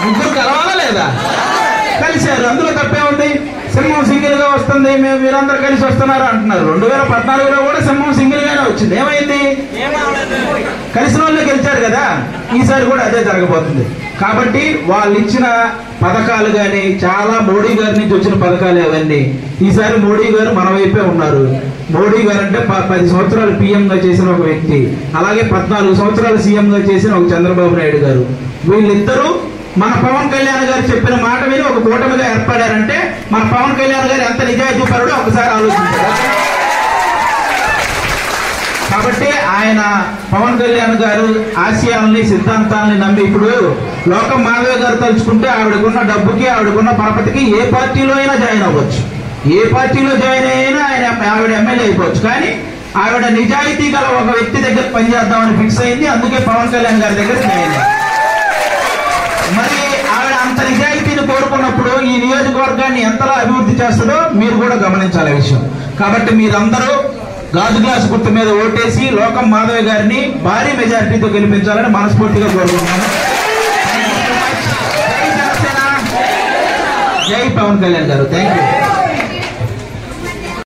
ముగ్గురు కలవాలా లేదా? కలిశారు, అందులో తప్పే ఉంది. సింహం సింగిల్ గా వస్తుంది, మీరందరూ కలిసి వస్తున్నారు అంటున్నారు. 2014లో కూడా సింహం సింగిల్ గానే వచ్చింది. ఏమైంది? కలిసిన వాళ్ళే గెలిచారు కదా. ఈసారి కూడా అదే జరగబోతుంది. కాబట్టి వాళ్ళు ఇచ్చిన పథకాలు కానీ చాలా మోడీ గారి నుంచి వచ్చిన పథకాలు అవన్నీ ఈసారి మోడీ గారు మన వైపే ఉన్నారు. మోడీ గారు అంటే 10 సంవత్సరాలు PM గా చేసిన ఒక వ్యక్తి, అలాగే 14 సంవత్సరాలు CM గా చేసిన ఒక చంద్రబాబు నాయుడు గారు. వీళ్ళిద్దరూ మన పవన్ కళ్యాణ్ గారు చెప్పిన మాట మీద ఒక కూటమిగా ఏర్పడారంటే మన పవన్ కళ్యాణ్ గారు ఎంత నిజాయితీ పరుడో ఒకసారి ఆలోచించారు. కాబట్టి ఆయన పవన్ కళ్యాణ్ గారు ఆశయాల్ని సిద్ధాంతాలని నమ్మి ఇప్పుడు లోకం మాధవ గారు తలుచుకుంటే ఆవిడకున్న డబ్బుకి ఆవిడకున్న పరపతికి ఏ పార్టీలో అయినా జాయిన్ అవ్వచ్చు. ఏ పార్టీలో జాయిన్ అయినా ఆవిడ ఎమ్మెల్యే అయిపోవచ్చు. కానీ ఆవిడ నిజాయితీ గల ఒక వ్యక్తి దగ్గర పనిచేద్దామని ఫిక్స్ అయింది. అందుకే పవన్ కళ్యాణ్ గారి దగ్గర జాయిన్ అయింది. మరి ఆవిడ అంత నిజాయితీని కోరుకున్నప్పుడు ఈ నియోజకవర్గాన్ని ఎంతలా అభివృద్ధి చేస్తుందో మీరు కూడా గమనించాలి విషయం. కాబట్టి మీరందరూ గాజు గ్లాసు గుర్తు మీద ఓటేసి లోకం మాధవ్ గారిని భారీ మెజారిటీతో గెలిపించాలని మనస్ఫూర్తిగా కోరుకుంటున్నాను. జై జనసేన, జై పవన్ కళ్యాణ్ గారు. Thank you.